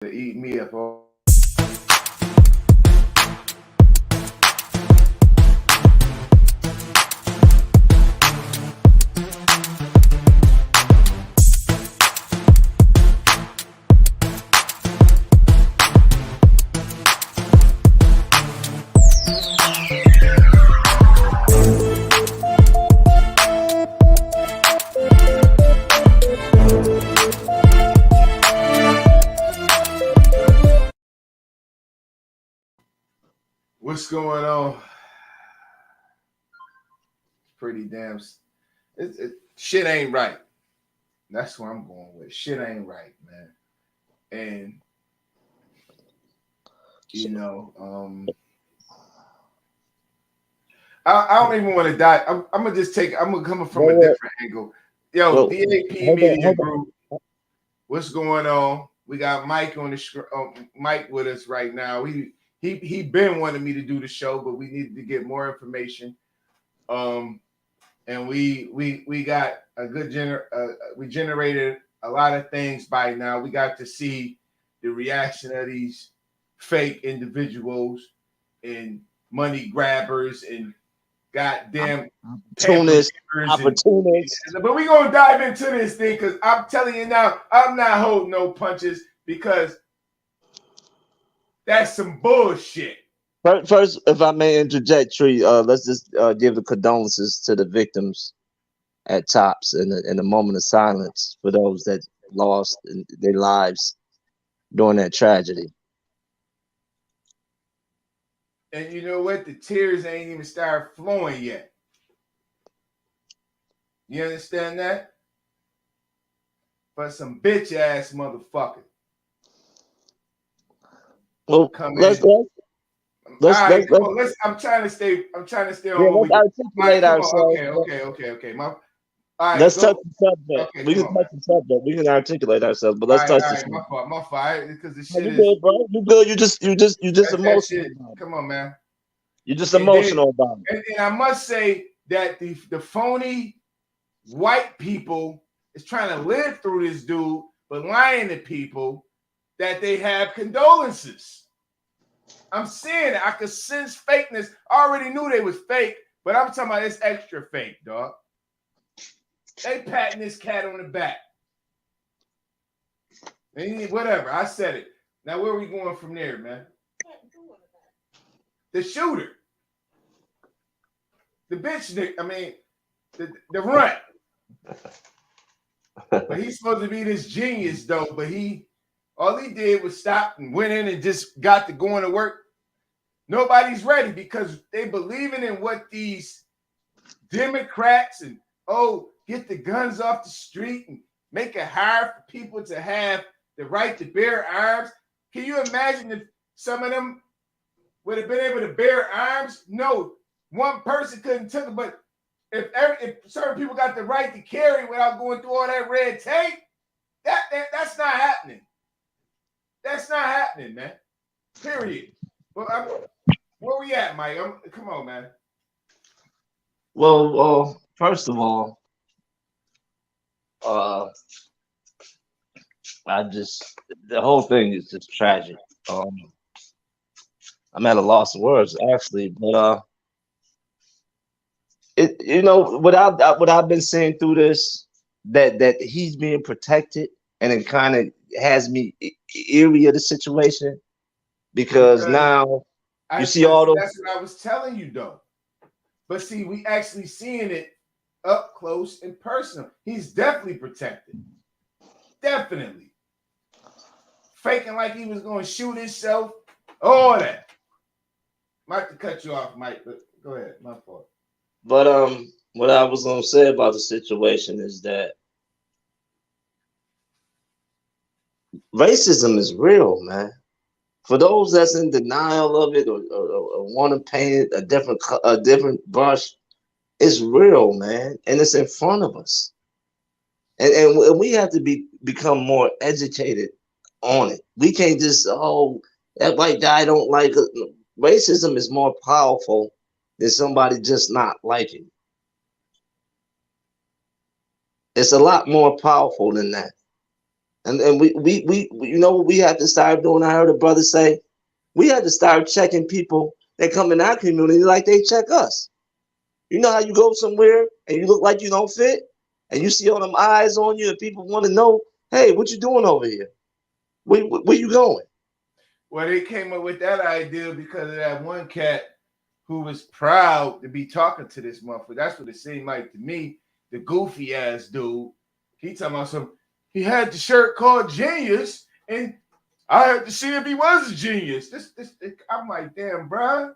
to eat me up. What's going on? Pretty damn. Shit ain't right. That's what I'm going with. Shit ain't right, man. And you know, I don't even want to die. I'm gonna just take. I'm gonna come from a different angle. Yo, Well, DAP Media Group. What's going on? We got Mike on the Mike with us right now. He been wanting me to do the show, but we needed to get more information. And we got a good we generated a lot of things by now. We got to see the reaction of these fake individuals and money grabbers and goddamn opportunists. But we're gonna dive into this thing because I'm telling you now, I'm not holding no punches because that's some bullshit. First, if I may interject, Tree, let's just give the condolences to the victims at Tops in a moment of silence for those that lost their lives during that tragedy. And you know what? The tears ain't even started flowing yet. You understand that? But some bitch ass motherfucker. Well, let's I'm trying to stay on. Let's articulate ourselves. Okay. Let's touch the subject. Okay, we can touch the subject. We can articulate ourselves, but let's touch the subject. My fault. Because the shit is good, bro. You good? You just emotional. Come on, man. You're just emotional about it. And I must say that the phony white people is trying to live through this dude, but lying to people that they have condolences. I'm seeing it. I could sense fakeness. I already knew they was fake, but I'm talking about it's extra fake, dog. They patting this cat on the back. And whatever. I said it. Now where are we going from there, man? The shooter. The bitch, I mean, the runt. But he's supposed to be this genius, though. But all he did was stop and went in and just got to going to work. Nobody's ready because they believing in what these Democrats and get the guns off the street and make it hard for people to have the right to bear arms. Can you imagine if some of them would have been able to bear arms? No, one person couldn't take it, but if certain people got the right to carry without going through all that red tape, that's not happening. That's not happening, man. Period. Well, where we at, Mike? Come on, man. Well, first of all, the whole thing is just tragic. I'm at a loss of words, actually, but what I've been seeing through this, that he's being protected, and it kind of has me eerie of the situation because now you see all those. That's what I was telling you, though. But see, we actually seeing it up close and personal. He's definitely protected. Definitely. Faking like he was going to shoot himself. All that. Might have to cut you off, Mike, but go ahead. My fault. But what I was going to say about the situation is that racism is real, man. For those that's in denial of it or want to paint it a different brush, it's real, man, and it's in front of us. And we have to become more educated on it. We can't just that white guy don't like it. Racism is more powerful than somebody just not liking. It's a lot more powerful than that. And we you know what we have to start doing? I heard a brother say we had to start checking people that come in our community like they check us. You know how you go somewhere and you look like you don't fit, and you see all them eyes on you, and people want to know, hey, what you doing over here? Where you going? Well, they came up with that idea because of that one cat who was proud to be talking to this motherfucker. That's what it seemed like to me. The goofy ass dude. He talking about some. He had the shirt called Genius, and I had to see if he was a genius. I'm like, damn, bro.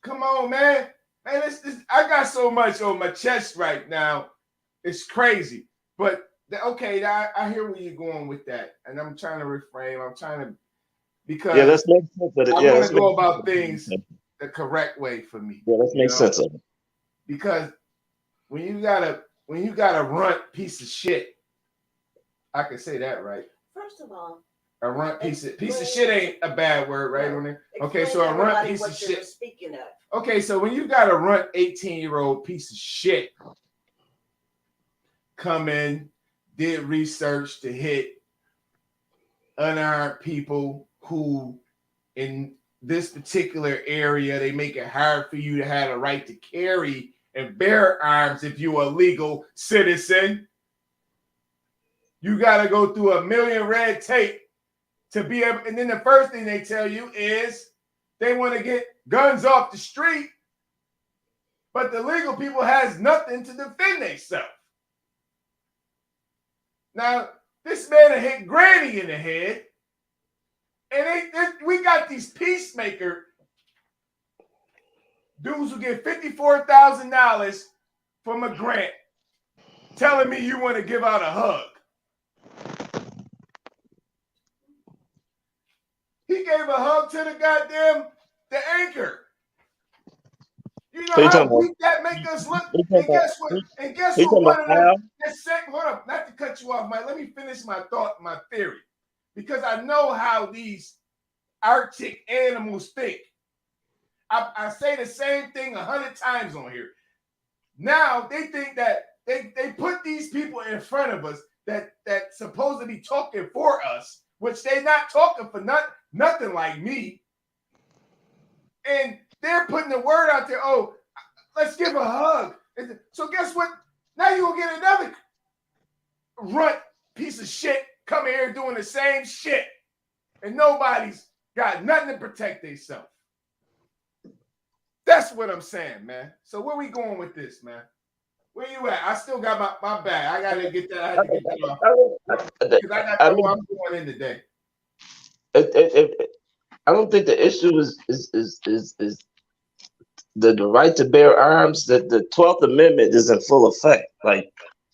Come on, man. Man, this. I got so much on my chest right now. It's crazy. But okay, I hear where you're going with that, and I'm trying to reframe. I'm trying to Yeah, because let's make sense of it. I Yeah, want let's to make go sense about of it. things the correct way for me. Yeah, let's You make know, sense of it. because when you got a runt piece of shit, I can say that right. First of all, a runt piece of shit ain't a bad word, right? No. Okay, so a runt piece of shit. Speaking of. Okay, so when you got a runt 18-year-old piece of shit come in, did research to hit unarmed people who in this particular area, they make it hard for you to have a right to carry and bear arms if you're a legal citizen. You got to go through a million red tape to be able. And then the first thing they tell you is they want to get guns off the street, but the legal people has nothing to defend themselves. Now, this man hit Granny in the head, and we got these peacemaker dudes who get $54,000 from a grant telling me you want to give out a hug. He gave a hug to the anchor. You know how weak that make us look? And guess what? And guess what? One of them, hold up, not to cut you off, Mike. Let me finish my thought, my theory. Because I know how these Arctic animals think. I say the same thing 100 times on here. Now they think that they put these people in front of us that supposed to be talking for us, which they not talking for nothing like me. And they're putting the word out there, oh, let's give a hug. So guess what? Now you're going to get another runt piece of shit coming here doing the same shit. And nobody's got nothing to protect themselves. That's what I'm saying, man. So where we going with this, man? Where you at? I still got my bag. I got to get that. I had to get that off. Because I got to know I'm going in today. I don't think the issue is the right to bear arms. That the 12th Amendment is in full effect. Like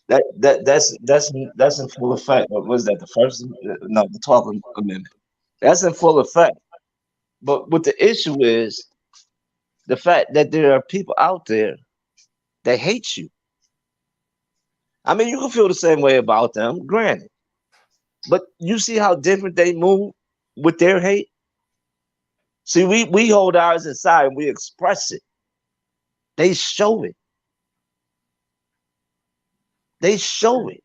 that's in full effect. What was that? The first? No, the 12th Amendment. That's in full effect. But what the issue is the fact that there are people out there that hate you. I mean, you can feel the same way about them, granted. But you see how different they move with their hate? See, we hold ours inside and we express it. They show it. They show it.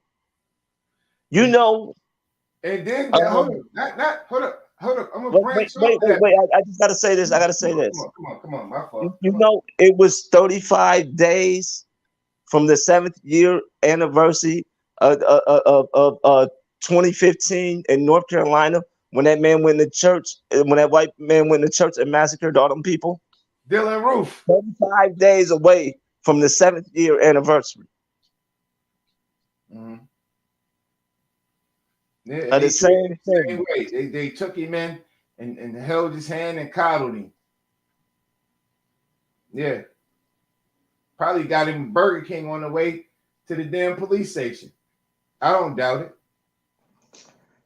You know. And then hold up. I'm gonna branch wait. I just gotta say this. I gotta say this. Come on, my fault. You know, it was 35 days from the 7th year anniversary of 2015 in North Carolina when that man went to church, when that white man went to church and massacred all them people. Dylan Roof. 35 days away from the 7th year anniversary. Mm-hmm. Yeah, the same way. They took him in and held his hand and coddled him. Yeah. Probably got him Burger King on the way to the damn police station. I don't doubt it.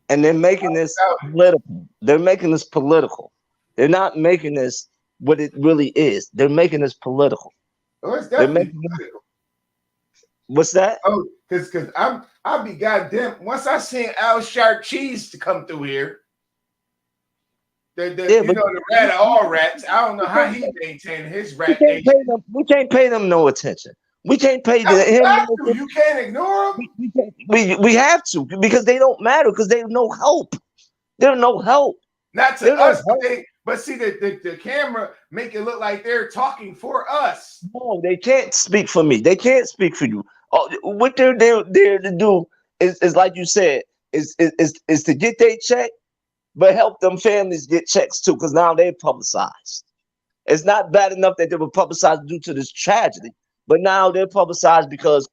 And they're making this political. They're making this political. They're not making this what it really is. They're making this political. Oh, it's definitely political. What's that? Oh, because I'll be goddamn. Once I seen Al Sharp Cheese to come through here, the rat of all rats. I don't know how he maintained his rat. We can't pay them no attention. We can't pay Now, you him. have to. You can't ignore them. We have to because they don't matter because they have no help. They're no help. Not to They're no us, but help. see the camera make it look like they're talking for us. No, they can't speak for me. They can't speak for you. What they're there to do is like you said, is to get their check, but help them families get checks too, because now they're publicized. It's not bad enough that they were publicized due to this tragedy, but now they're publicized because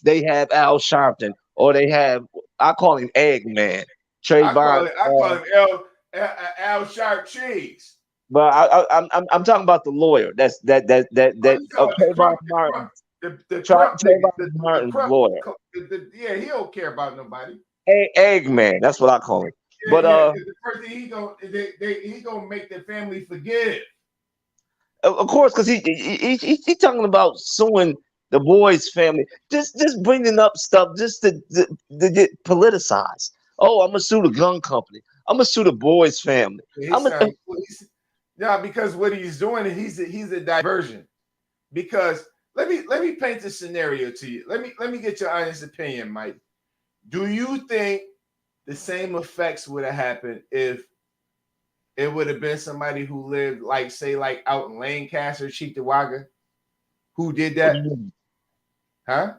they have Al Sharpton or they have I call him Eggman, Trayvon. I call him Al Sharp Cheese. But I'm talking about the lawyer. Oh, you talking about Trayvon the Martin. Crump nigga, Trayvon Martin's Crump. lawyer. Yeah, he don't care about nobody. Eggman, that's what I call him. Yeah, But the first thing he gonna make the family forgive. of course, because he talking about suing the boy's family, just bringing up stuff just to get politicized. Oh, I'm gonna sue the gun company. I'm gonna sue the boy's family. Yeah, because what he's doing, he's a diversion. Because let me paint a scenario to you. Let me get your honest opinion, Mike. Do you think the same effects would have happened if it would have been somebody who lived, like, say, like out in Lancaster, Cheektowaga, who did that? Huh?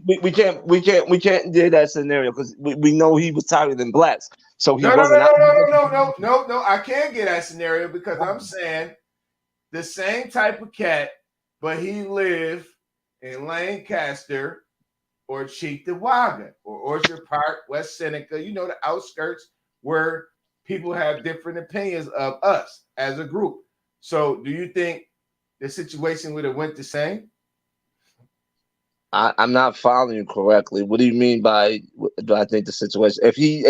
We can't do that scenario because we know he was targeting blacks, so he No. wasn't. I can't get that scenario because I'm saying the same type of cat, but he lived in Lancaster or Cheektowaga or Orchard Park, West Seneca, you know, the outskirts where people have different opinions of us as a group. So do you think the situation would have went the same? I'm not following you correctly. What do you mean by do I think the situation? If he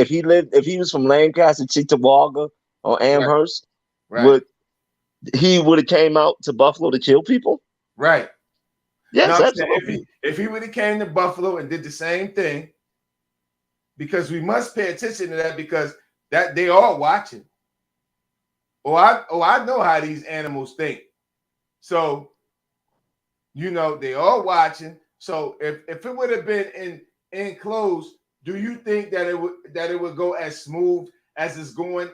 was from Lancaster, Cheektowaga, or Amherst, right. would have came out to Buffalo to kill people? Right. Yes, now, absolutely. If he would have came to Buffalo and did the same thing, because we must pay attention to that because that they are watching. I know how these animals think. So, you know, they are watching. So if it would have been enclosed, do you think that it would go as smooth as it's going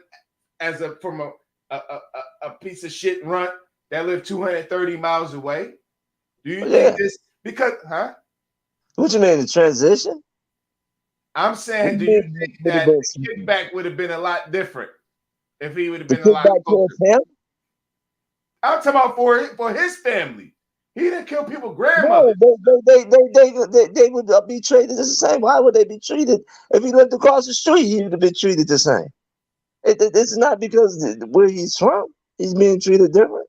from a piece of shit runt that lived 230 miles away? Do you think this because What you mean the transition? I'm saying, do you think that the kickback would have been a lot different if he would have been a lot closer? I'm talking about for his family. He didn't kill people's grandmothers. No, they would be treated the same. Why would they be treated if he lived across the street? He would have been treated the same. It's not because where he's from, he's being treated different.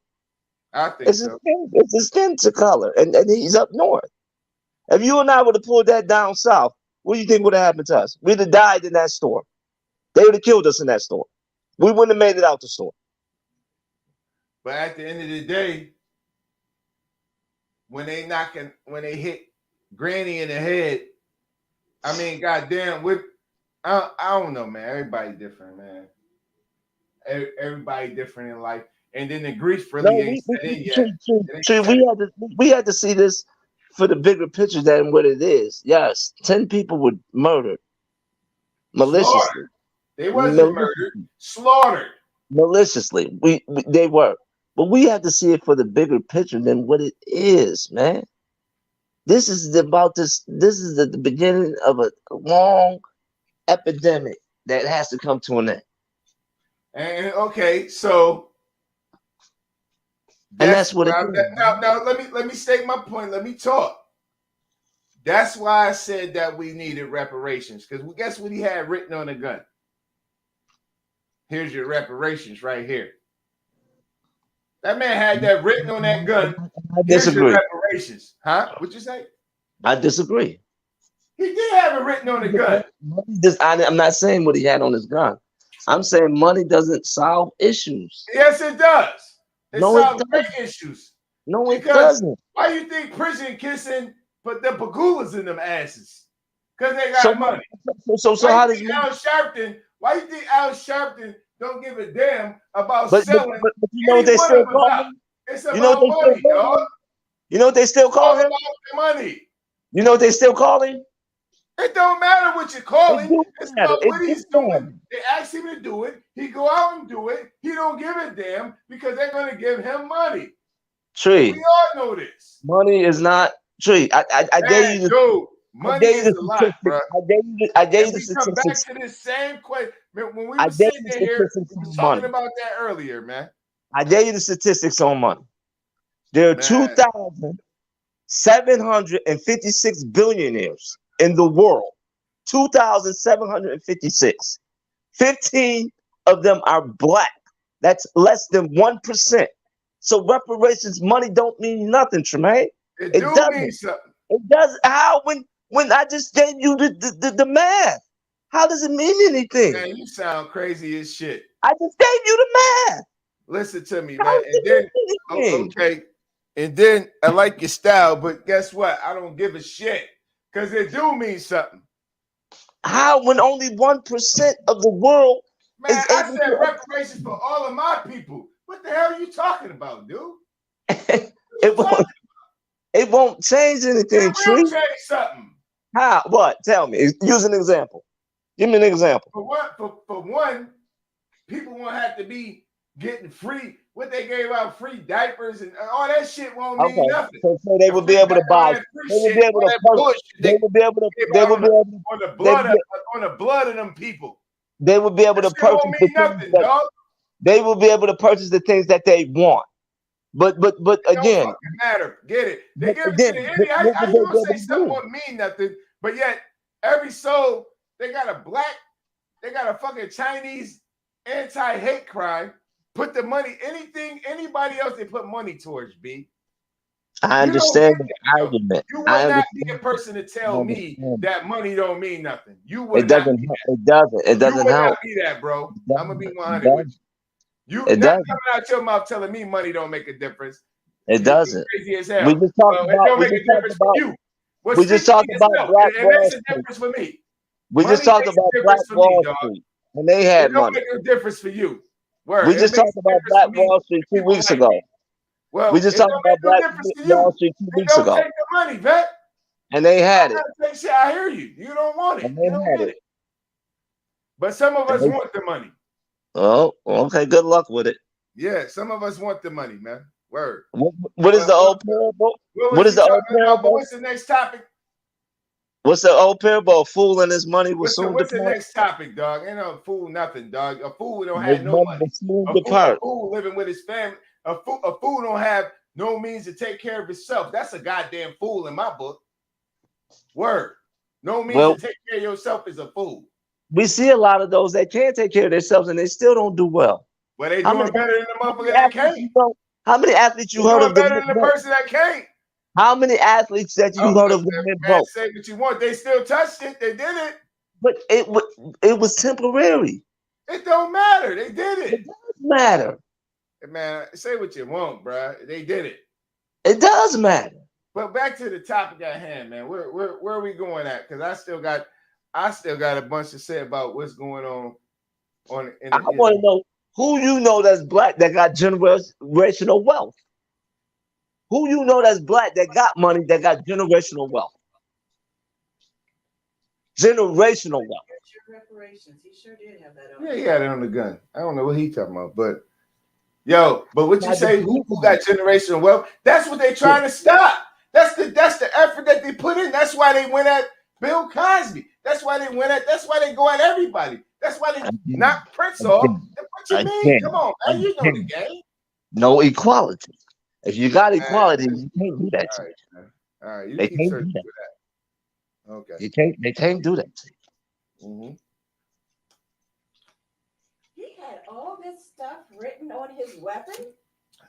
I think so. It's his skin color, and he's up north. If you and I would have pulled that down south, what do you think would have happened to us? We'd have died in that storm. They would have killed us in that storm. We wouldn't have made it out the storm. But at the end of the day, when they hit Granny in the head, I mean, goddamn, I don't know, man. Everybody different, man. Everybody different in life. And then the grief really ain't set in yet. We had to see this for the bigger picture than what it is. Yes, 10 people were murdered maliciously. Slaughtered. They wasn't murdered, slaughtered. Maliciously. They were. But we have to see it for the bigger picture than what it is, man. This is about this. This is the beginning of a long epidemic that has to come to an end. And okay, so that's what it is. Now let me state my point. Let me talk. That's why I said that we needed reparations, because guess what he had written on the gun? Here's your reparations right here. That man had that written on that gun. I disagree. Here's your reparations. Huh? What'd you say? I disagree. He did have it written on the gun. I'm not saying what he had on his gun. I'm saying money doesn't solve issues. Yes, it does. It solves great issues. No, it doesn't. Why you think prison kissing put the pagulas in them asses? Because they got money. So how does Al Sharpton? Why you think Al Sharpton don't give a damn about selling? But you know what they say about it's about money, dog. You know what they still call All him? about the money. You know what they still call him? It don't matter what you call It him. do It's matter. about It what do he's matter. doing. They ask him to do it. He go out and do it. He don't give a damn because they're going to give him money. Tree. We all know this. Money is not Tree. I gave Man, you the dude, money is a lot, statistics. bro. I gave you And the we come back statistics. to this same question. When we I were gave sitting you the in here, statistics we was on talking money. about that earlier, man. I gave you the statistics on money. There are Man, 2,756 billionaires in the world. 2,756. 15 of them are black. That's less than 1%. So reparations money don't mean nothing, Tremaine. it It do mean doesn't. something. It does. How when I just gave you the math? How does it mean anything? Man, you sound crazy as shit. I just gave you the math. Listen to me, How man. does And it then, mean anything? okay. And then I like your style, but guess what? I don't give a shit because it do mean something. How when only 1% of the world Man, is I able said to reparations for all of my people. What the hell are you talking about, dude? What you it won't talking it won't change It anything, will Tree. change something. How? What? Tell me. Use an example. Give me an example. For one, people won't have to be getting free. What they gave out free diapers and all that shit won't mean Okay. nothing. So they The would be free able to diapers, all buy. that free They would shit, be able all to that purchase. bullshit They would be able to. gave They out would be able. on the They blood would be, of them people. they would be able That to shit purchase won't the mean things nothing, that dog. they will be able to purchase the things that they want. But It don't again, fucking matter. Get it? They but give it to again, the Indian. what How would you they gonna be say able to something do? won't mean nothing? But yet every soul they got a black, they got a fucking Chinese anti-hate crime. Put the money, anything, anybody else they put money towards, B. I You don't get understand the that, though. argument. You I would not be a understand. person to I tell me understand. that money don't mean nothing. You It would not doesn't. be that. It doesn't. It You doesn't would not help. be that, bro. It I'm gonna be doesn't. It 100 with doesn't. you. You It not doesn't. coming out your mouth telling me money don't make a difference. It You doesn't. crazy as We hell. just talked Well, it about. don't We make a just talked difference for about. you. Well, We speak just for talked about yourself. Black It Wall makes a Street. difference for me. We just Money talked makes a about Black difference for me, Wall dog. Street when they It had don't money. make no difference for you. Word. We It just makes talked a about difference Black for me. Wall Street two People weeks like me. ago. We Well, just it talked don't about make no Black difference to Wall you. Street two It weeks don't ago, take the money, vet. and they had I'm it. not saying shit. I hear you. You don't want it. And You they don't had get it. it. But some of And us they, want the money. oh, okay. Good luck with it. Yeah, some of us want the money, man. Word. What is But the old parable? what What was is we the old talking about? But parable? what's the next topic? What's the old parable? A fool and his money will soon What's the depart. next topic, dog? Ain't no fool, nothing, dog. A fool don't His have no money money. will soon A depart. fool living with his family. A fool don't have no means to take care of himself. That's a goddamn fool in my book. Word. No means Well, to take care of yourself is a fool. we see a lot of those that can take care of themselves and they still don't do well. But they How many, doing better than the how many motherfucker that athletes can't. you know? How many athletes you They heard doing of the better men than the broke? person that can't. How many athletes that you Oh, heard but of the men man, broke? say what you want. They still touched it. They did it. But it was temporary. It don't matter. They did It it. does matter. Man, say what you want, bro. They did it. It does matter. But back to the topic at hand, man. Where are we going at? Because I still got a bunch to say about what's going on in I the, want to know who you know that's black that got generational wealth. Who you know that's black that got money that got generational wealth? Generational wealth. Reparations. He sure did have that on. Yeah, he had it on the gun. I don't know what he talking about, but but what you Now, say? Who got generational wealth? That's what they trying to stop. That's the effort that they put in. That's why they went at Bill Cosby. That's why they went at. That's why they go at everybody. That's why they knock Prince off. What you mean? Come on, man. You know the game. No equality. If you got equality, Man, you can't do that. all right, man. All right, you They keep can't searching do that. for that. Okay. They can't do that. Mm-hmm. He had all this stuff written on his weapon.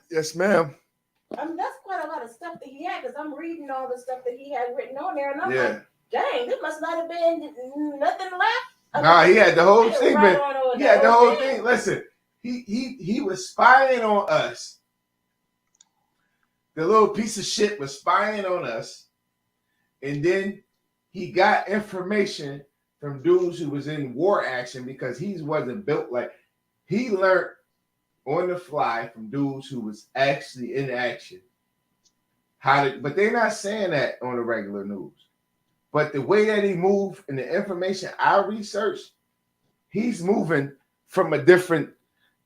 Yes, ma'am. That's quite a lot of stuff that he had because I'm reading all the stuff that he had written on there, and I'm Yeah. like, dang, there must not have been nothing left. Nah, he had the whole thing, right man. on He had the whole thing. Listen, he was spying on us. The little piece of shit was spying on us, and then he got information from dudes who was in war action because he wasn't built like he learned on the fly from dudes who was actually in action. but they're not saying that on the regular news. But the way that he moved and the information I researched, he's moving from a different.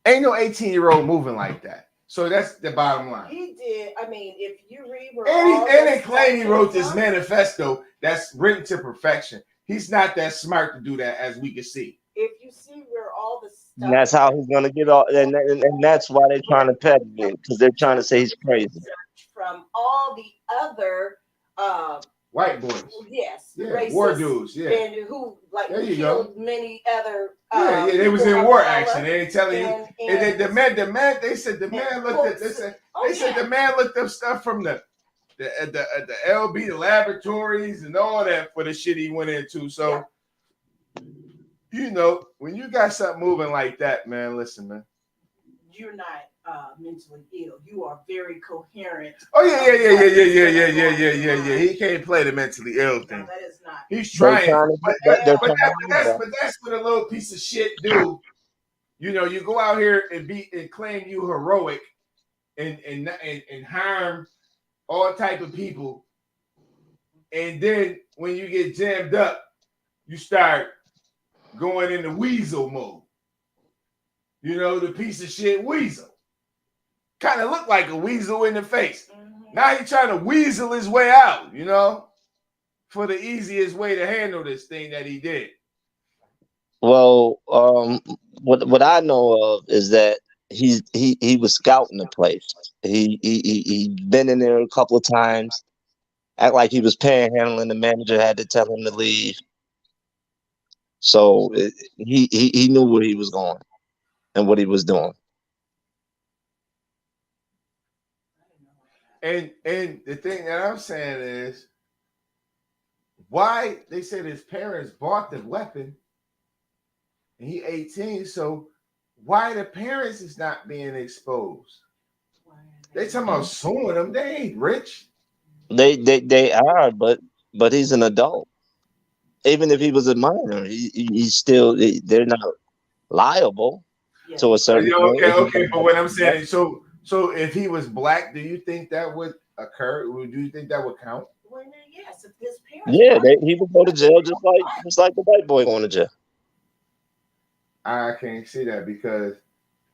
Ain't no 18-year-old moving like that. So that's the bottom line. He did. I mean, if you read, And they claim he wrote this manifesto that's written to perfection. He's not that smart to do that, as we can see. If you see where all the stuff, And that's how he's gonna get all, and that's why they're trying to pet him, because they're trying to say he's crazy. From all the other white boys, yes, yeah, war dudes, yeah, and who killed many other. They was in war action. They ain't telling you. And the man. They said the man looked at. They said the man looked up stuff from the LB, the laboratories, and all that for the shit he went into. So, when you got something moving like that, man, listen, man. You're not mentally ill. You are very coherent. Oh yeah. He can't play the mentally ill thing. No, that is not. He's trying, but that's what a little piece of shit do. You go out here and claim you heroic and harm all type of people, and then when you get jammed up, you start going into weasel mode. The piece of shit weasel. Kind of look like a weasel in the face. Mm-hmm. Now he's trying to weasel his way out, for the easiest way to handle this thing that he did. Well, what I know of is that he was scouting the place. He been in there a couple of times, act like he was panhandling. The manager had to tell him to leave. So he knew where he was going and what he was doing. And the thing that I'm saying is, why they said his parents bought the weapon and he 18, so why the parents is not being exposed? They talking about suing them. They ain't rich. They are, but he's an adult. Even if he was a minor, he's still, they're not liable to a certain Okay, but what I'm saying, so if he was black, do you think that would occur? Do you think that would count? Well, yes, if his parents. Yeah, he would go to jail just like the white boy going to jail. I can't see that because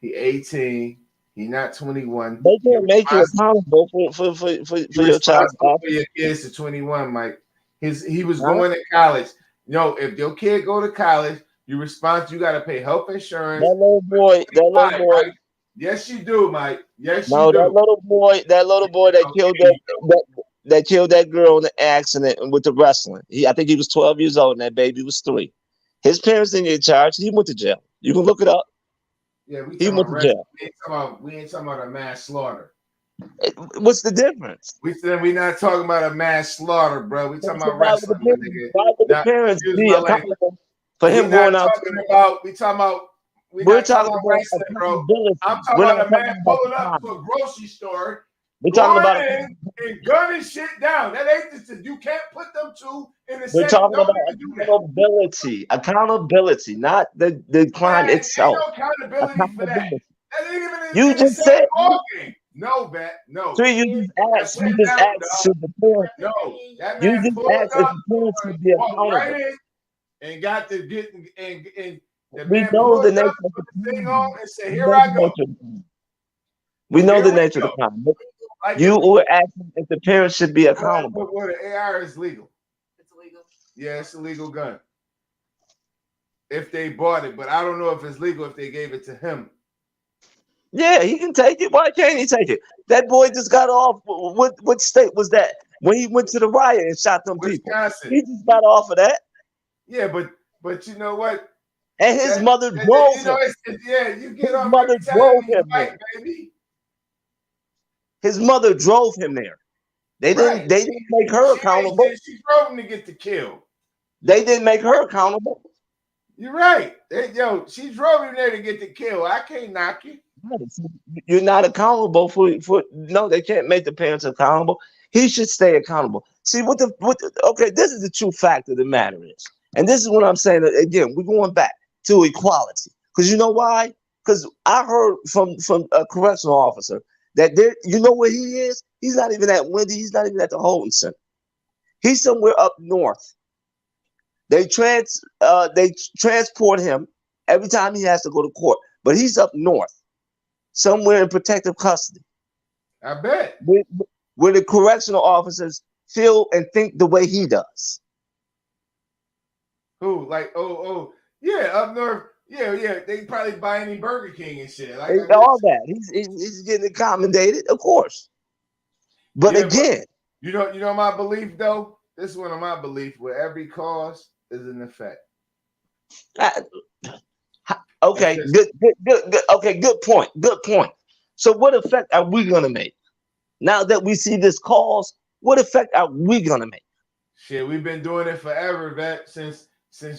he 18, he not 21. They can't make you accountable for your child. For your kids to 21, Mike. He was going to college. If your kid go to college, you got to pay health insurance. That little boy. Right? Yes, you do, Mike. Yes, you do. That little boy that killed that girl in the accident with the wrestling. I think he was 12 years old and that baby was 3. His parents didn't get charged. He went to jail. You can look it up. Yeah, he went to jail. We ain't talking about a mass slaughter. What's the difference? We not talking about a mass slaughter, bro. We talking about wrestling. Why would the parents be accountable for him going out? We're talking about wrestling, bro. I'm talking about a man pulling up to a grocery store. We're talking about and gunning shit down. That ain't just, you can't put them two in the same. We're talking about accountability, not the crime itself. Ain't no accountability for that. That ain't even you just said no, bet no. So you just asked. Should the parents? No, that you man just asked if the parents should be accountable. Right and got to get and we know the nature of the thing on and say, "Here I go." We know the nature of the crime. You were asking if the parents should be accountable. Well, the AR is legal. It's legal. Yeah, it's a legal gun. If they bought it, but I don't know if it's legal if they gave it to him. Yeah, he can take it. Why can't he take it? That boy just got off. What state was that? When he went to the riot and shot them Wisconsin. people. He just got off of that. Yeah, but you know what? And his mother drove him. You get off. His mother drove him there. Baby. His mother drove him there. They didn't make her accountable. She drove him to get the kill. They didn't make her accountable. You're right. She drove him there to get the kill. I can't knock you. You're not accountable for no, they can't make the parents accountable. He should stay accountable. See okay, this is the true fact of the matter is. And this is what I'm saying again, we're going back to equality. Because you know why? Because I heard from a correctional officer that there, you know where he is? He's not even at Wendy. He's not even at the holding center. He's somewhere up north. They transport him every time he has to go to court, but he's up north, somewhere in protective custody. I bet. Where the correctional officers feel and think the way he does. Who? Like, yeah, up north. Yeah. They probably buy any Burger King and shit. Like all that. He's getting accommodated, of course. But yeah, again, but you know my belief though. This is one of my beliefs. Where every cause is an effect. Okay, good. Okay, good point. Good point. So, what effect are we gonna make now that we see this cause? What effect are we gonna make? Shit, we've been doing it forever, Vet. Since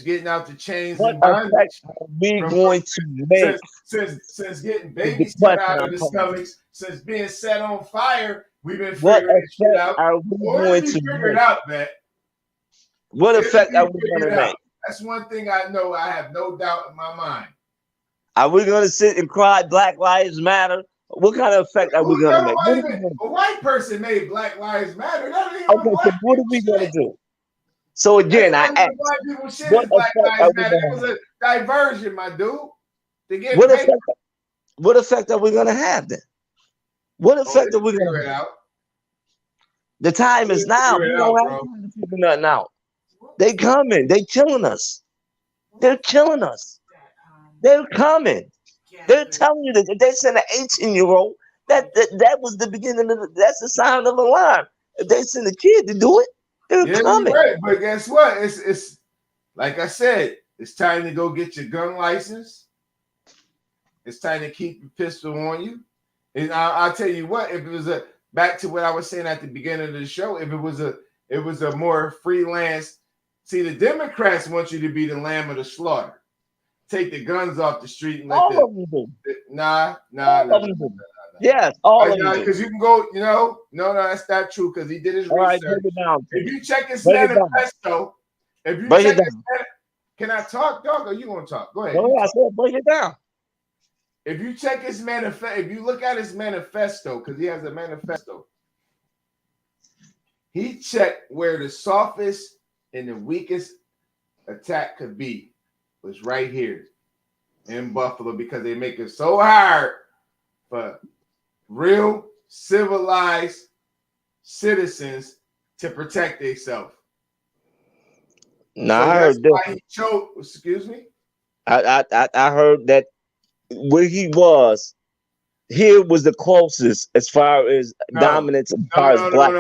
getting out the chains what and bondage. Are we going to make since getting babies cut out of the stomachs, since being set on fire, we've been what figuring this shit out. Are we going to figure it out, Vet? What effect are we going to make? That's one thing I know. I have no doubt in my mind. Are we going to sit and cry Black Lives Matter? What kind of effect are we going to make? A white person made Black Lives Matter. That ain't okay, so what are we going to do? So again, I ask, what Black Lives Matter? It was a diversion, my dude. To get what effect are we going to have then? What effect are we going to have? The time is now. We don't have time to figure nothing out. They coming. They killing us. They're killing us. They're coming. They're telling you that if they send an 18-year-old, that was the beginning of that's the sign of alarm. If they send a kid to do it, they're coming. Right. But guess what? It's like I said, it's time to go get your gun license. It's time to keep your pistol on you. And I'll tell you what, if it was back to what I was saying at the beginning of the show, if it was a more freelance. See, the Democrats want you to be the lamb of the slaughter. Take the guns off the street and let all of them do. Nah. Yes, all of them. Because you can go, no, that's not true. Because he did his research. Right, if you check his manifesto, can I talk, dog? Or you gonna talk? Go ahead. I said break it down. If you check his manifesto, if you look at his manifesto, because he has a manifesto, he checked where the softest and the weakest attack could be was right here in Buffalo, because they make it so hard for real civilized citizens to protect themselves. No, so I heard that. Excuse me? I heard that where he was, here was the closest as far as dominance as far as black.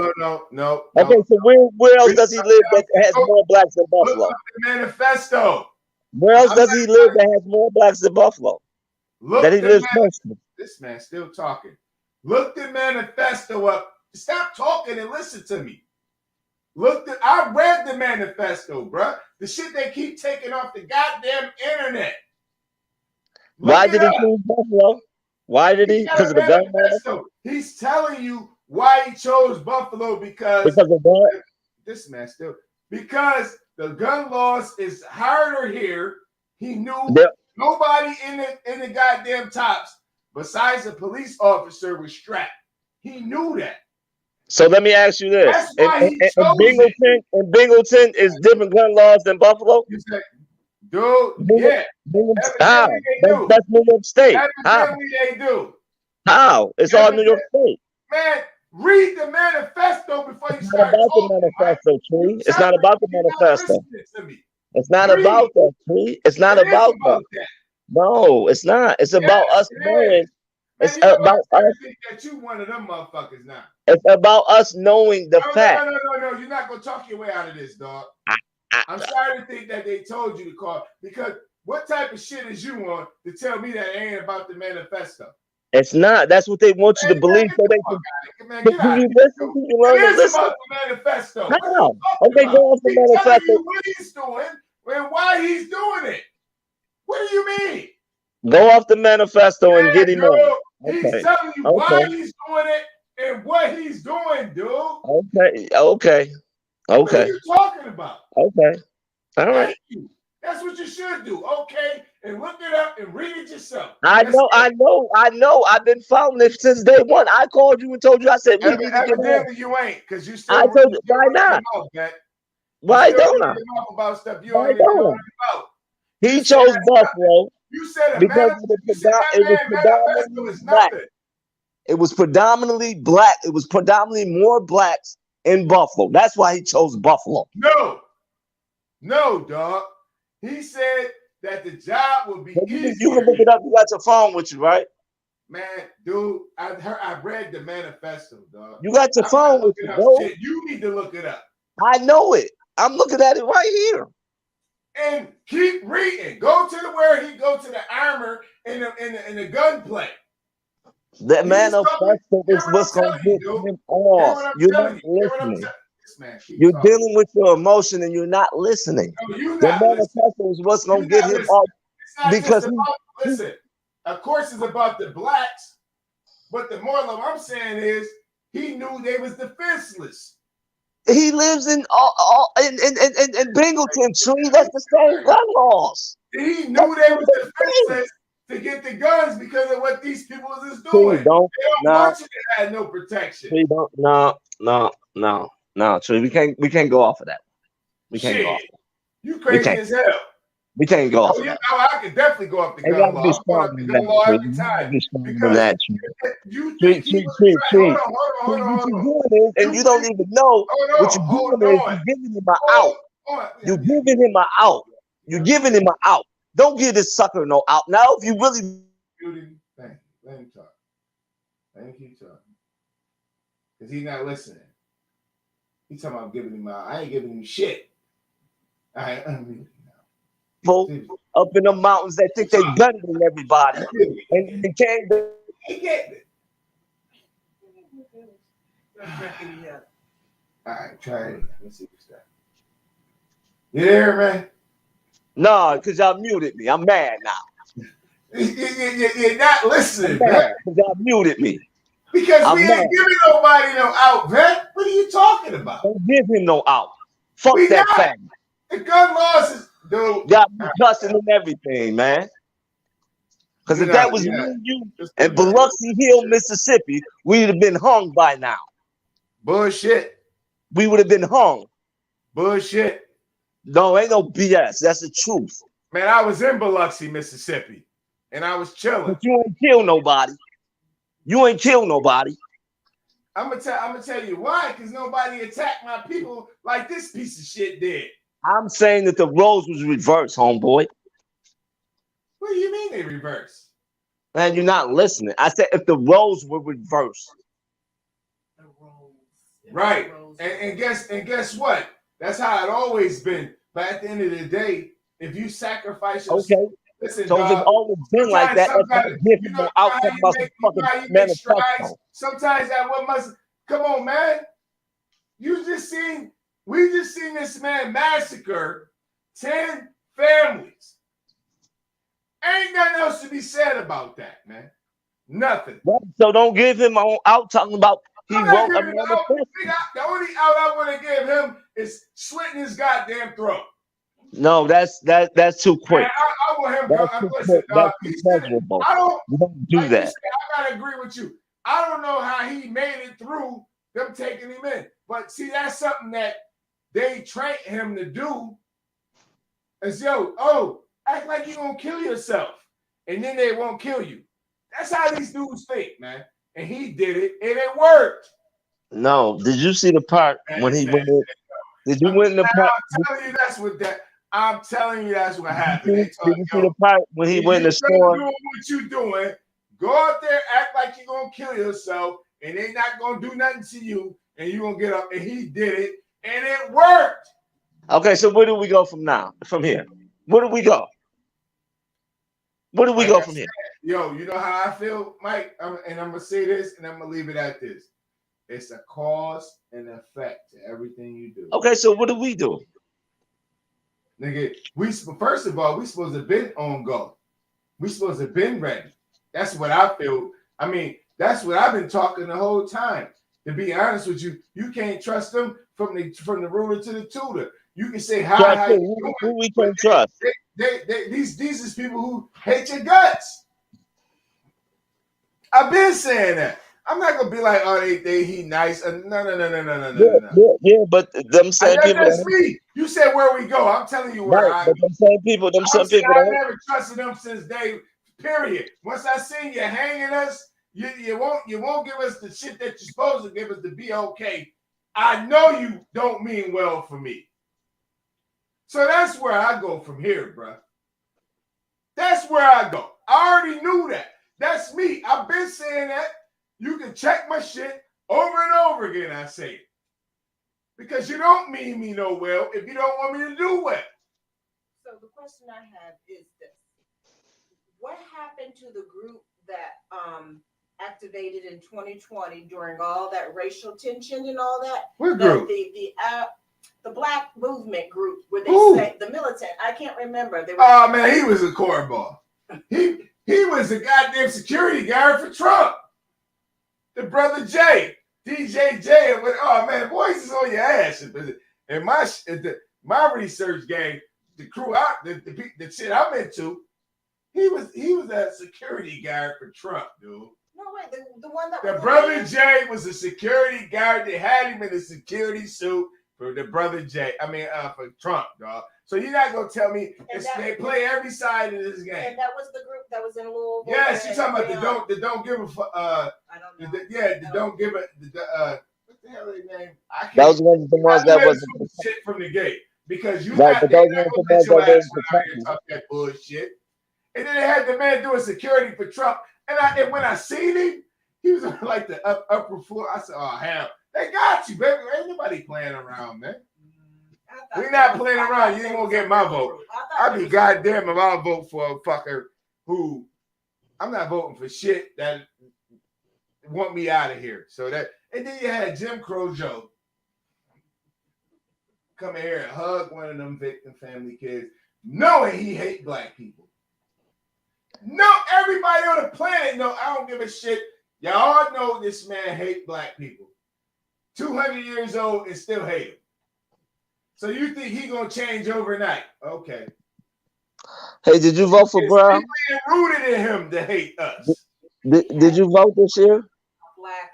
No. Okay, so where else does he live that has more blacks than Buffalo? Look at the manifesto. Where else does he live that has more blacks than Buffalo? That he lives mostly. This man's still talking. Look the manifesto up. Stop talking and listen to me. I read the manifesto, bro. The shit they keep taking off the goddamn internet. Why did he choose Buffalo? Why did he? Because of the gun manifesto. He's telling you why he chose Buffalo because of what? This man still because the gun laws is harder here. He knew nobody in the goddamn tops besides a police officer was strapped. He knew that. So let me ask you this: in Bingleton is different gun laws than Buffalo. You said, dude, yeah. That's New York State. How? They do. How? It's all New York State. Man, read the manifesto before you start talking. It's not about the manifesto, Tree. It's not about that, Tree. It's not about that. No, it's not. It's about us knowing. It's about us. That you one of them motherfuckers now. It's about us knowing the fact. No. You're not gonna talk your way out of this, dog. I'm sorry to think that they told you to call because what type of shit is you on to tell me that it ain't about the manifesto? It's not. That's what they want you to believe. So they can. You listen. You learn to listen. About the manifesto. How? Okay, go off the manifesto. What he's doing and why he's doing it. What do you mean? Go off the manifesto and get him on. He's telling you why he's doing it and what he's doing, dude. Okay. What are you talking about? Okay. All right. That's what you should do. Okay, and look it up and read it yourself. I That's know, I know, I know. I've been following it since day one. I called you and told you. I said we need to get on. Evidently you ain't, because you I still told you, why running your not? mouth, man. You Why still running don't I? your mouth about stuff you Why don't even know don't I? nothing about. He You said chose that's nothing. Buffalo You said because you said it was that man manifesto predominantly is black. nothing. It was predominantly black. It was predominantly more blacks in Buffalo. That's why he chose Buffalo. No, dog. He said that the job would be easier. You can look it up. You got your phone with you, right? Man, dude, I read the manifesto, dog. You got your phone with you, bro. Shit. You need to look it up. I know it. I'm looking at it right here. And keep reading. Go to where he go to the armor and the gunplay. That manifesto is what's going to get him off. You're not listening. You're dealing with your emotion and you're not listening. No, the manifesto is what's going to get him off. Because listen, of course it's about the blacks, but the moral of what I'm saying is he knew they was defenseless. He lives in Bingleton Tree. That's the same gun laws. He knew they was defenseless to get the guns because of what these people is doing. They had no protection. No, Tree. We can't go off of that. We can't go off. You crazy as hell. We can't go off of that. I could definitely go off the gun law. I'm going off the gun law every time. Because you think hold on. And you don't even know what you're doing is you're giving him an out. You're giving him an out. You're giving him an out. Don't give this sucker no out. Now, if you really... Thank you. Let him talk. Let him keep talking. Because he's not listening. He's talking about giving him out. I ain't giving him shit. Up in the mountains that think they better than everybody. And they can't... All right, try it. Let's see what's that. You there, man? No, because y'all muted me. I'm mad now. You're not listening, man. Because y'all muted me. Because we ain't giving nobody no out, man. What are you talking about? Don't give him no out. Fuck that fact. The gun laws is, dude. Got me cussing and everything, man. Because if that was me and you in Biloxi Hill, Mississippi, we'd have been hung by now. Bullshit. We would have been hung. Bullshit. No, ain't no BS. That's the truth. Man, I was in Biloxi, Mississippi, and I was chilling. But you ain't kill nobody. You ain't kill nobody. I'm gonna tell you why, because nobody attacked my people like this piece of shit did. I'm saying that the roles was reversed, homeboy. What do you mean they reversed? Man, you're not listening. I said if the roles were reversed. Right. And guess what? That's how it always been. But at the end of the day, if you sacrifice yourself, okay. Listen, so dog, it's always been like that. Sometimes that what must come on, man. We just seen this man massacre 10 families. Ain't nothing else to be said about that, man. Nothing. So don't give him out talking about he wrote a manifesto. The only out I want to give him is slitting his goddamn throat. No, that's too quick. Man, I want him. That's too quick. That's too pleasurable. You don't do that. I gotta agree with you. I don't know how he made it through them taking him in, but see, that's something that they train him to do. Is act like you're gonna kill yourself, and then they won't kill you. That's how these dudes think, man. And he did it, and it worked. No, did you see the part when he went in? Did you win the part? I'm telling you that's what happened. Did you see the part when he went in the store? Doing what you doing, go out there, act like you're gonna kill yourself, and they not gonna do nothing to you, and you gonna get up. And he did it, and it worked. Okay, so where do we go from now? From here, where do we go? Where do we go from here? Yo, you know how I feel, Mike? And I'm gonna say this, and I'm gonna leave it at this. It's a cause and effect to everything you do. Okay, so what do we do? Nigga, first of all, we supposed to have been on go. We supposed to have been ready. That's what I feel. I mean, that's what I've been talking the whole time. To be honest with you, you can't trust them from the ruler to the tutor. You can say hi, Trust how you who? doing, Who we but can trust? these is people who hate your guts. I've been saying that. I'm not gonna be like, oh, he nice. No. Yeah. But them same people That's that me. You said where we go. I'm telling you where right. I But go. them same people I'm saying I that never trusted them since day. Period. Once I seen you hanging us, you won't give us the shit that you're supposed to give us to be okay. I know you don't mean well for me. So that's where I go from here, bro. That's where I go. I already knew that. That's me. I've been saying that. You can check my shit over and over again. I say it. Because you don't mean me no well if you don't want me to do well. So the question I have is this. What happened to the group that activated in 2020 during all that racial tension and all that? What group? The black movement group where they say the militant. I can't remember. Oh man, he was a cornball. He was a goddamn security guard for Trump. The brother Jay, DJ J. Oh man, voice is on your ass. And my research game, the crew out, the shit I'm into, he was a security guard for Trump, dude. No wait, the one that the brother Jay was a security guard. They had him in a security suit for the brother Jay. I mean, for Trump, dog. So you're not gonna tell me they play every side of this game. And that was the group that was in Louisville. Yes, you're talking about the don't give a fuck. I don't know. The don't give a what the hell is their name? I can't. that was one of the ones that was shit from the gate because you right. But those not ones gonna let your ass that talk that bullshit. And then they had the man doing security for Trump. And when I seen him, he was on like the upper floor. I said, "Oh hell, they got you, baby. Ain't nobody playing around, man. We not playing around. You ain't gonna get my vote. I'd be goddamn if I'll vote for a fucker who I'm not voting for shit that want me out of here. So that, and then you had Jim Crow Joe come in here and hug one of them victim family kids, knowing he hate black people. No, everybody on the planet know I don't give a shit. Y'all know this man hate black people. 200 years old and still hate him. So you think he gonna change overnight? Okay. Hey, did you vote for Brown? People rooted in him to hate us. Did you vote this year? Black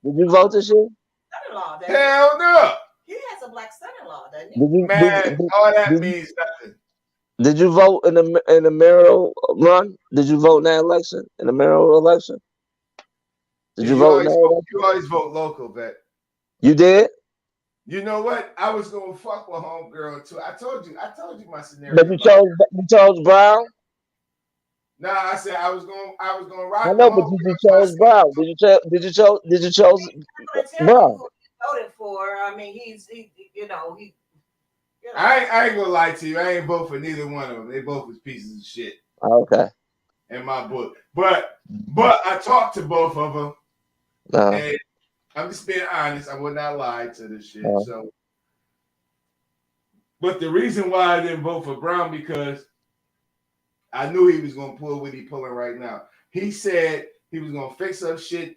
Did you vote this year? Son-in-law. Hell no. He has a black son-in-law, doesn't he? All that means nothing. Did you vote in the mayoral run? Did you vote in that election? In the mayoral election? Did you vote in that election? You always vote local, vet. You did? You know what? I was gonna fuck with homegirl too. I told you my scenario. But you chose Brown? Nah, I said I was gonna rock. I know, but you chose Brown. Did you chose Brown? Voted for. I mean, I ain't gonna lie to you. I ain't vote for neither one of them. They both was pieces of shit. Okay. In my book, but I talked to both of them, and I'm just being honest. I would not lie to this shit. So, but the reason why I didn't vote for Brown because I knew he was gonna pull what he pulling right now. He said he was gonna fix up shit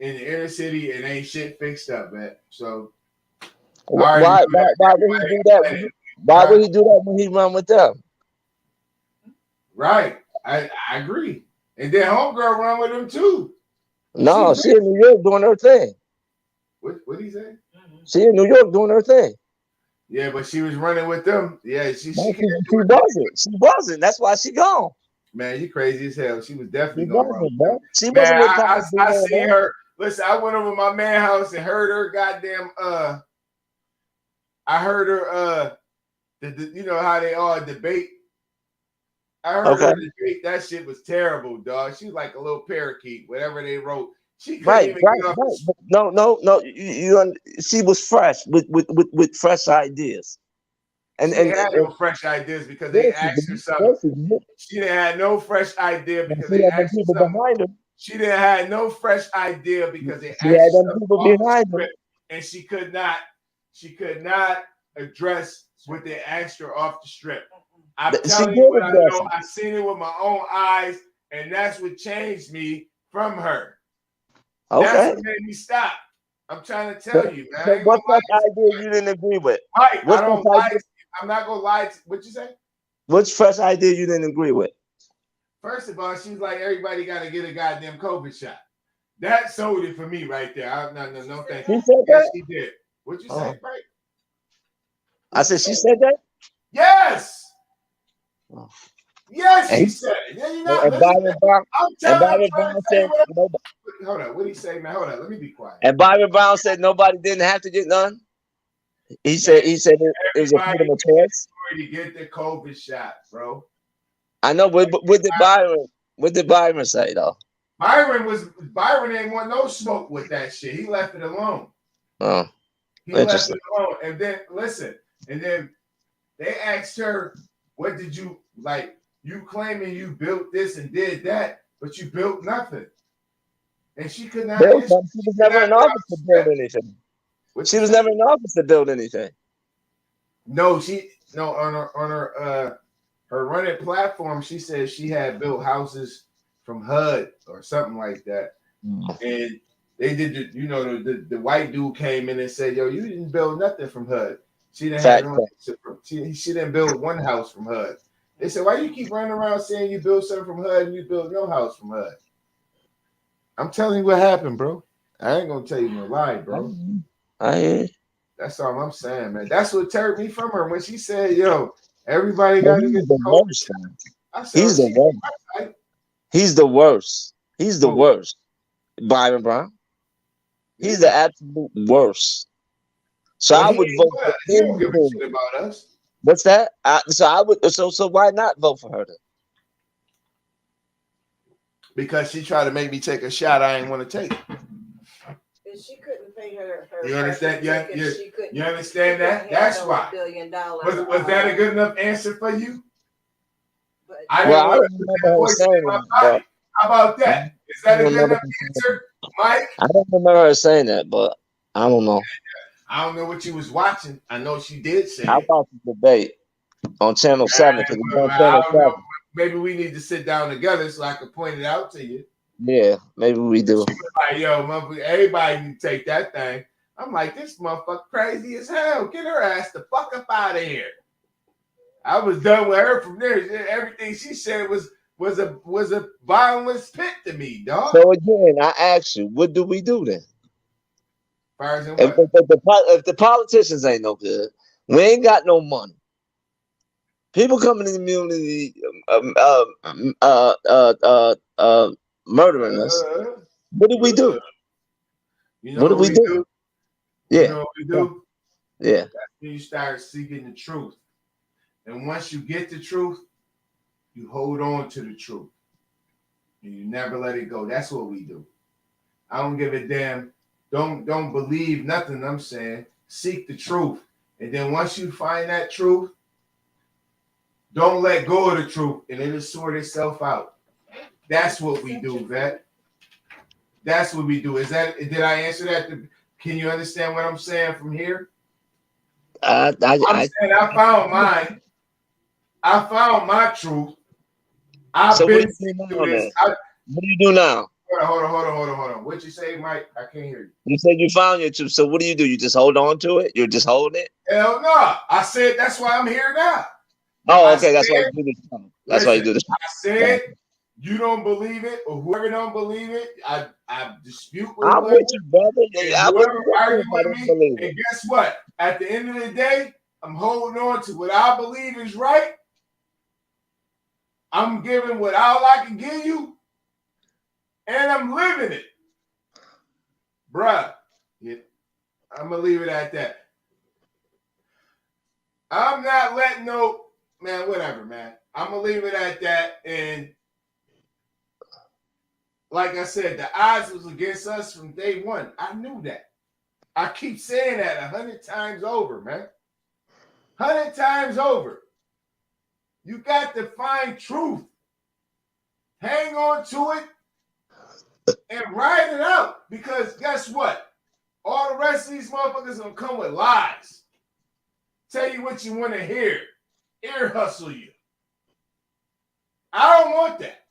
in the inner city, and ain't shit fixed up, man. So why would he do that? Why would he do that when he run with them? Right, I agree. And then homegirl run with him too. No, she in New York doing her thing. What did he say? She in New York doing her thing. Yeah, but she was running with them. Yeah, she wasn't. She wasn't. That's why she gone. Man, you crazy as hell. She was definitely gone. She wasn't. I seen her. Listen, I went over my man's house and heard her goddamn. I heard her. You know how they all debate. I heard her debate. That shit was terrible, dog. She was like a little parakeet. Whatever they wrote. She couldn't even get off. No. She was fresh with fresh ideas. And had no fresh ideas because they asked her something. She didn't have no fresh idea because they asked her something. She didn't have no fresh idea because they asked her something behind her, and she could not address what they asked her off the strip. I'm telling you what I know. I seen it with my own eyes, and that's what changed me from her. Okay. That's what made me stop. I'm trying to tell you, man. I So ain't gonna what's lie that to idea you. you didn't agree with? Mike, I What's don't that lie to idea? you. I'm not gonna lie to what you say? Which fresh idea you didn't agree with? First of all, she's like, everybody gotta get a goddamn COVID shot. That sold it for me right there. No, thank She you. said Yes, that? she did. What'd you Oh. say, Mike? I said she said that? Yes. Oh. Yes, she And, said it. Yeah, you're not and listening. Byron Brown I'm and trying Byron to Brown tell you said what. nobody, Hold on. What did he say, man? Hold on. Let me be quiet. and Byron Brown said nobody didn't have to get none. He Man, said it was a everybody freedom of choice. to get the COVID shot, bro. I know, but what did Byron say though? Byron ain't want no smoke with that shit. He left it alone. Oh, He left interesting. it alone. And then listen, and then they asked her, what did you like? You claiming you built this and did that, but you built nothing. And she could not answer. She was never in office to build anything. She was never in office to build anything. No, on her running platform, she said she had built houses from HUD or something like that. And they did the white dude came in and said, yo, you didn't build nothing from HUD. She didn't have she didn't build one house from HUD. They said, why you keep running around saying you built something from HUD and you built no house from HUD? I'm telling you what happened, bro. I ain't gonna tell you no lie, bro. That's all I'm saying, man. That's what turned me from her when she said, yo, everybody got to get the worst. I said, He's the worst. He's the worst. He's the worst. Byron Brown. He's the absolute worst. So I would vote for him. He don't give a shit about us. What's that? So why not vote for her then? Because she tried to make me take a shot I ain't want to take. She couldn't pay her. You understand? You understand that? That's why. $1 billion. Was that a good enough answer for you? I didn't want to put that voice in my body. How about that? Is that a good enough answer, Mike? I don't remember her saying that, but I don't know. I don't know what you was watching. I know she did say I watched the debate on Channel 7 because it's on Channel 7. Maybe we need to sit down together so I can point it out to you. Yeah, maybe we do. She was like, yo, motherfucker, everybody need to take that thing. I'm like, this motherfucker crazy as hell. Get her ass the fuck up out of here. I was done with her from there. Everything she said was a bottomless pit to me, dog. So again, I ask you, what do we do then? If the politicians ain't no good, we ain't got no money. People coming in the community, murdering us. What do we do? You know what we do? Yeah. You know what we do? Yeah. That's when you start seeking the truth. And once you get the truth, you hold on to the truth. And you never let it go. That's what we do. I don't give a damn. Don't believe nothing I'm saying. Seek the truth. And then once you find that truth, don't let go of the truth and it'll sort itself out. That's what we do, Vet. That's what we do. Did I answer that? Can you understand what I'm saying from here? I'm saying I found mine. I found my truth. I've been through this. What do you do now? Hold on. What you say, Mike? I can't hear you. You said you found your truth. So what do? You just hold on to it? You just hold it? Hell no. I said that's why I'm here now. Oh, okay. That's why you do this. That's why you do this. I said you don't believe it, or whoever don't believe it, I dispute with I'm with you, brother. Whoever argue with me, and guess what? At the end of the day, I'm holding on to what I believe is right. I'm giving what all I can give you, and I'm living it. Bruh, I'm going to leave it at that. I'm not letting whatever, man. I'm going to leave it at that. And like I said, the odds was against us from day one. I knew that. I keep saying that 100 times over, man. 100 times over. You got to find truth. Hang on to it and ride it out. Because guess what? All the rest of these motherfuckers gonna come with lies. Tell you what you want to hear. Ear hustle you. I don't want that.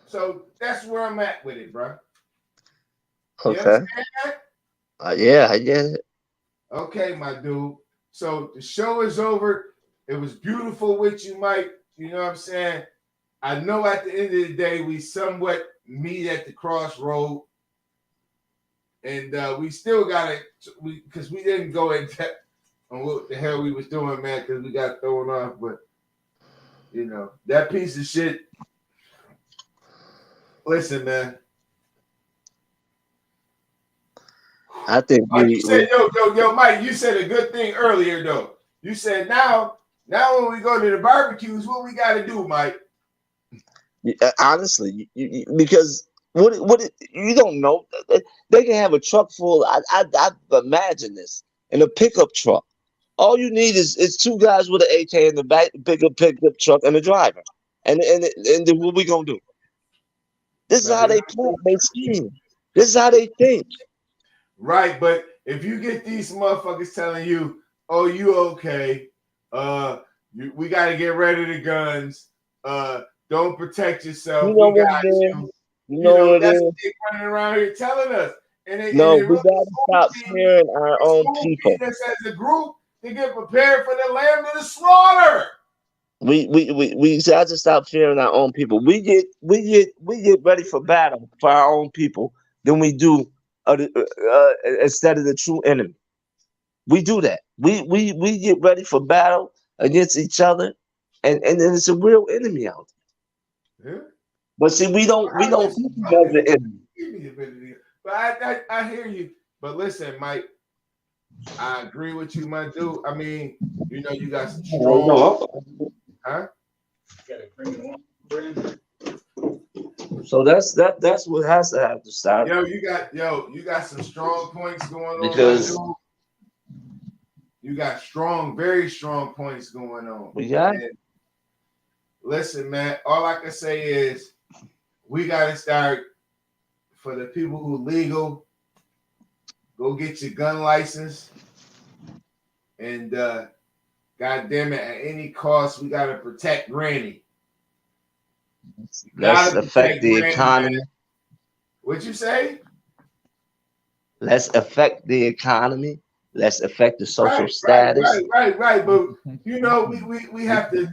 So that's where I'm at with it, bro. Okay. Yeah, I get it. Okay, my dude. So the show is over. It was beautiful with you, Mike. You know what I'm saying? I know at the end of the day, we somewhat meet at the crossroad. And we still got it, because we didn't go in depth on what the hell we was doing, man, because we got thrown off. But, you know, that piece of shit. Listen, man. I think Like you said, yo, Mike, you said a good thing earlier, though. You said now when we go to the barbecues, what we got to do, Mike? honestly, because what you don't know, they can have a truck full. I imagine this in a pickup truck. All you need is two guys with an AK in the back, pickup truck, and a driver. And then what we gonna do? This is how they plan, they scheme. This is how they think. Right, but if you get these motherfuckers telling you, "Oh, you okay? We got to get rid of the guns. Don't protect yourself. You know We what got it is. you." You You know know, what it that's is. what they're running around here telling us. And it No, we really gotta stop fearing our own people. us as a group to get prepared for the lamb of the slaughter. We got to stop fearing our own people. We get ready for battle for our own people than we do instead of the true enemy. We do that. We get ready for battle against each other, and then it's a real enemy out there. Yeah. But see, we don't know the enemy. But I hear you. But listen, Mike, I agree with you, my dude. I mean, you know, you got some strong, huh? So that's what has to have to stop. You got some strong points going on, because my dude. You got very strong points going on. We got. And listen, man, all I can say is we got to start, for the people who legal, go get your gun license. And God damn it, at any cost, we got to protect Granny. Let's affect the economy. Man. What'd you say? Let's affect the economy. Let's affect the social status. Right. But you know, we have to.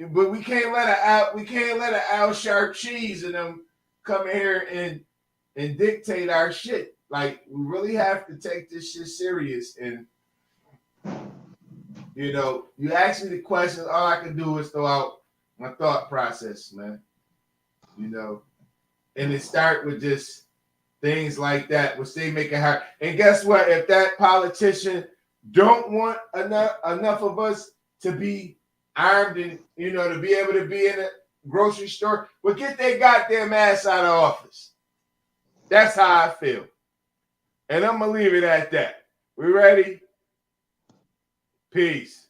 But we can't let an Al Sharp cheese and them come here and dictate our shit. Like, we really have to take this shit serious. And you know, you ask me the questions, all I can do is throw out my thought process, man. You know, and it start with just things like that, which they make it hard. And guess what? If that politician don't want enough of us to be armed and, you know, to be able to be in a grocery store, well, get their goddamn ass out of office. That's how I feel. And I'm going to leave it at that. We ready? Peace.